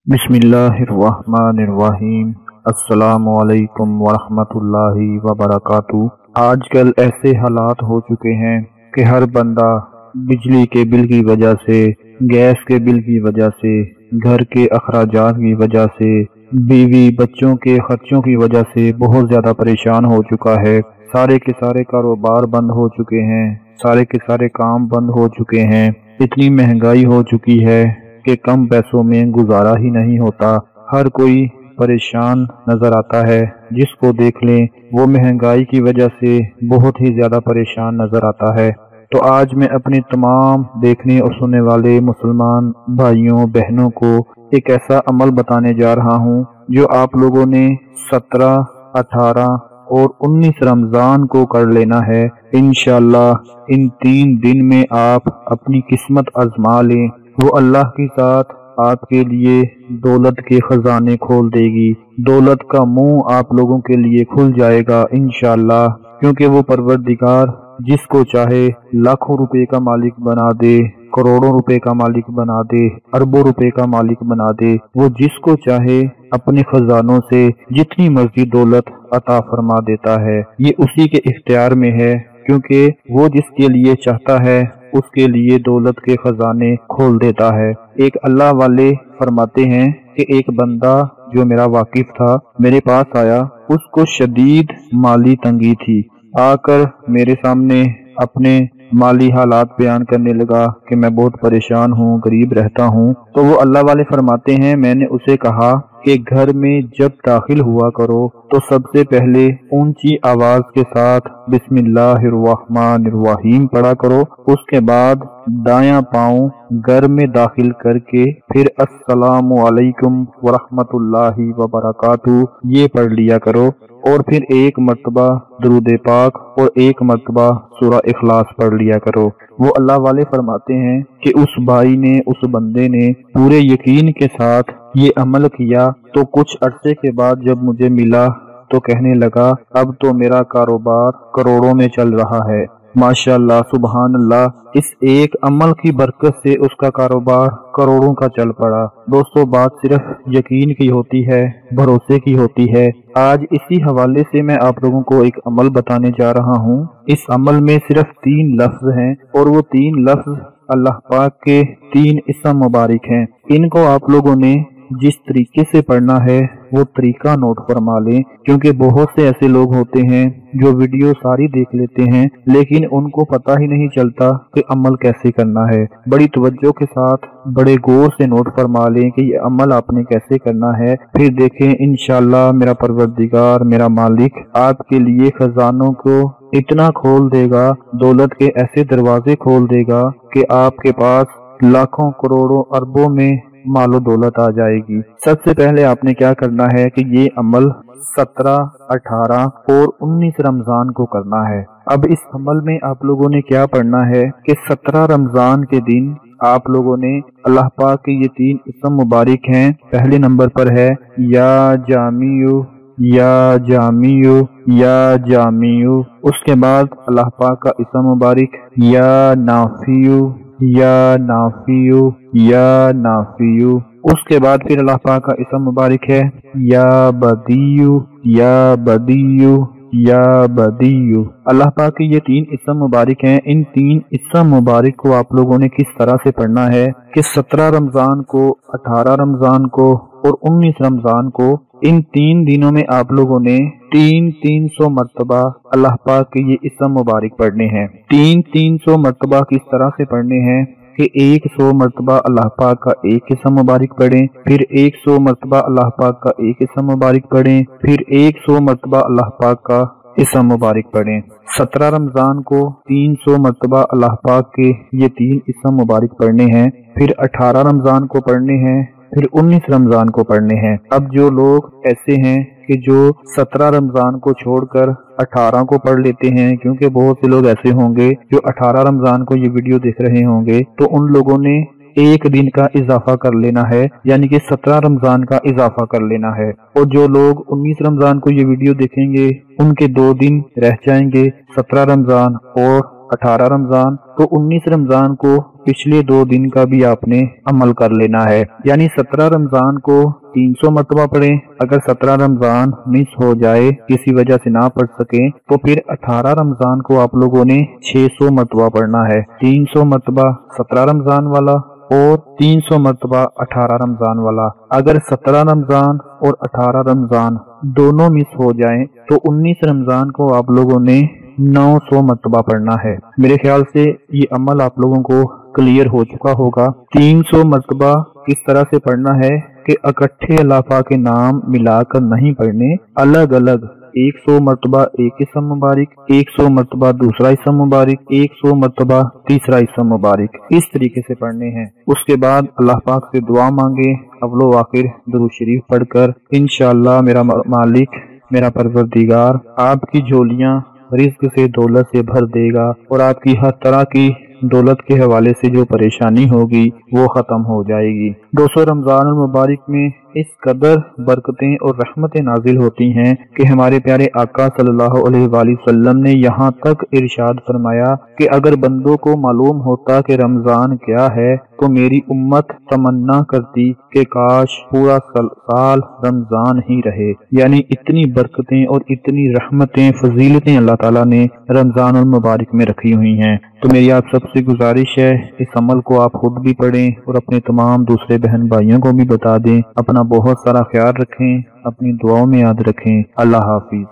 बिस्मिल्लाहिर्रहमानिर्रहीम। अस्सलामुअलैकुम वरहमतुल्लाहि वबरकातुहू। आजकल ऐसे हालात हो चुके हैं कि हर बंदा बिजली के बिल की वजह से, गैस के बिल की वजह से, घर के अखराजात की वजह से, बीवी बच्चों के खर्चों की वजह से बहुत ज़्यादा परेशान हो चुका है। सारे के सारे कारोबार बंद हो चुके हैं, सारे के सारे काम बंद हो चुके हैं। इतनी महंगाई हो चुकी है कि कम पैसों में गुजारा ही नहीं होता। हर कोई परेशान नजर आता है, जिसको देख लें वो महंगाई की वजह से बहुत ही ज्यादा परेशान नजर आता है। तो आज मैं अपने तमाम देखने और सुनने वाले मुसलमान भाइयों बहनों को एक ऐसा अमल बताने जा रहा हूँ जो आप लोगों ने 17, 18 और 19 रमजान को कर लेना है। इंशाअल्लाह इन 3 दिन में आप अपनी किस्मत आजमा लें, वो अल्लाह की साथ आपके लिए दौलत के खजाने खोल देगी। दौलत का मुंह आप लोगों के लिए खुल जाएगा इंशाअल्लाह, क्योंकि वो परवरदिगार जिसको चाहे लाखों रुपए का मालिक बना दे, करोड़ों रुपए का मालिक बना दे, अरबों रुपए का मालिक बना दे। वो जिसको चाहे अपने खजानों से जितनी मर्जी दौलत अता फरमा देता है। ये उसी के इख्तियार में है, क्योंकि वो जिसके लिए चाहता है उसके लिए दौलत के खजाने खोल देता है। एक अल्लाह वाले फरमाते हैं कि एक बंदा जो मेरा वाकिफ था मेरे पास आया, उसको शदीद माली तंगी थी। आकर मेरे सामने अपने माली हालात बयान करने लगा कि मैं बहुत परेशान हूँ, गरीब रहता हूँ। तो वो अल्लाह वाले फरमाते हैं, मैंने उसे कहा कि घर में जब दाखिल हुआ करो तो सबसे पहले ऊंची आवाज के साथ बिस्मिल्लाहिर्रहमानिर्रहीम पढ़ा करो। उसके बाद दायां पाँव घर में दाखिल करके फिर अस्सलामु अलैकुम वरहमतुल्लाहि वबरकातुहू ये पढ़ लिया करो, और फिर एक मर्तबा दुरूद पाक और एक मर्तबा सूरा इखलास पढ़ लिया करो। वो अल्लाह वाले फरमाते हैं कि उस भाई ने, उस बंदे ने पूरे यकीन के साथ ये अमल किया। तो कुछ अरसे के बाद जब मुझे मिला तो कहने लगा, अब तो मेरा कारोबार करोड़ों में चल रहा है। माशाअल्लाह, सुबहान अल्लाह। इस एक अमल की बरकत से उसका कारोबार करोड़ों का चल पड़ा। दोस्तों, बात सिर्फ यकीन की होती है, भरोसे की होती है। आज इसी हवाले से मैं आप लोगों को एक अमल बताने जा रहा हूँ। इस अमल में सिर्फ 3 लफ्ज हैं, और वो 3 लफ्ज अल्लाह पाक के 3 इस्म मुबारक हैं। इनको आप लोगों ने जिस तरीके से पढ़ना है वो तरीका नोट फरमा लें, क्योंकि बहुत से ऐसे लोग होते हैं जो वीडियो सारी देख लेते हैं लेकिन उनको पता ही नहीं चलता कि अमल कैसे करना है। बड़ी तवज्जो के साथ बड़े गौर से नोट फरमा लें कि ये अमल आपने कैसे करना है। फिर देखें इंशाअल्लाह मेरा परवरदिगार, मेरा मालिक आपके लिए खजानों को इतना खोल देगा, दौलत के ऐसे दरवाजे खोल देगा कि आपके पास लाखों करोड़ों अरबों में मालो दौलत आ जाएगी। सबसे पहले आपने क्या करना है कि ये अमल 17, 18 और 19 रमजान को करना है। अब इस अमल में आप लोगों ने क्या पढ़ना है कि 17 रमजान के दिन आप लोगों ने अल्लाह पाक के ये 3 इस्म मुबारक हैं। पहले नंबर पर है या जामियु, या जामियु, या जामियु। उसके बाद अल्लाह पाक का इस्म मुबारक या नाफियु, या नाफियु, या नाफियु। उसके बाद फिर अल्लाह पाक का इस्म मुबारक है या बदियु, या बदियु, या बदियु। अल्लाह पाक के ये 3 इस्म मुबारक हैं। इन 3 इस्म मुबारक को आप लोगों ने किस तरह से पढ़ना है कि 17 रमजान को, 18 रमजान को और 19 रमजान को, इन 3 दिनों में आप लोगों ने 300 मरतबा अल्लाह पाक के ये इस्म मुबारक पढ़ने हैं। 300 मरतबा किस तरह से पढ़ने हैं कि 100 मरतबा अल्लाह पाक का एक इस्म मुबारक पढ़ें, फिर 100 मरतबा अल्लाह पाक का एक इस्म मुबारक पढ़ें, फिर 100 मरतबा अल्लाह पाक का इस्म मुबारक पढ़ें। 17 रमजान को 300 मरतबा अल्लाह पाक के ये 3 इस्म मुबारक पढ़ने हैं, फिर 18 रमजान को पढ़ने हैं, फिर 19 रमजान को पढ़ने हैं। अब जो लोग ऐसे हैं कि जो 17 रमजान को छोड़कर 18 को पढ़ लेते हैं, क्योंकि बहुत से लोग ऐसे होंगे जो 18 रमजान को ये वीडियो देख रहे होंगे, तो उन लोगों ने एक दिन का इजाफा कर लेना है, यानी कि 17 रमजान का इजाफा कर लेना है। और जो लोग 19 रमजान को ये वीडियो देखेंगे उनके 2 दिन रह जाएंगे, 17 रमजान और 18 रमजान। तो 19 रमजान को पिछले 2 दिन का भी आपने अमल कर लेना है। यानी 17 रमजान को 300 मरतबा पढ़ें। अगर 17 रमजान मिस हो जाए, किसी वजह से ना पढ़ सके, तो फिर 18 रमजान को आप लोगों ने 600 मरतबा पढ़ना है। 300 मरतबा 17 रमजान वाला और 300 मरतबा 18 रमजान वाला। अगर 17 रमजान और 18 रमजान दोनों मिस हो जाएं, तो 19 रमजान को आप लोगों ने 900 मरतबा पढ़ना है। मेरे ख्याल से ये अमल आप लोगों को क्लियर हो चुका होगा। 300 मरतबा किस तरह से पढ़ना है कि इकट्ठे अल्लाह पाक के नाम मिलाकर नहीं पढ़ने, अलग अलग 100 मरतबा एक इसम मुबारक, 100 मरतबा दूसरा इसम मुबारक, 100 मरतबा तीसरा इसम मुबारक, इस तरीके से पढ़ने हैं। उसके बाद अल्लाह पाक से दुआ मांगे, अव्वलो आखिर दुरूद शरीफ पढ़कर इंशाअल्लाह मेरा मालिक, मेरा परवरदिगार आपकी झोलियां रिज़्क से, दौलत से भर देगा और आपकी हर तरह की दौलत के हवाले से जो परेशानी होगी वो खत्म हो जाएगी। दोस्तों, रमजान मुबारक में इस कदर बरकतें और रहमतें नाजिल होती हैं कि हमारे प्यारे आका सल्लल्लाहु अलैहि वसल्लम ने यहाँ तक इरशाद फरमाया कि अगर बंदों को मालूम होता कि रमजान क्या है तो मेरी उम्मत तमन्ना करती कि काश पूरा साल रमजान ही रहे। यानी इतनी बरकतें और इतनी रहमतें, फजीलतें अल्लाह ताला ने रमजान मुबारक में रखी हुई हैं। तो मेरी आप सबसे गुजारिश है, इस अमल को आप खुद भी पढ़ें और अपने तमाम दूसरे बहन भाइयों को भी बता दें। अपना बहुत सारा ख्याल रखें, अपनी दुआओं में याद रखें। अल्लाह हाफिज।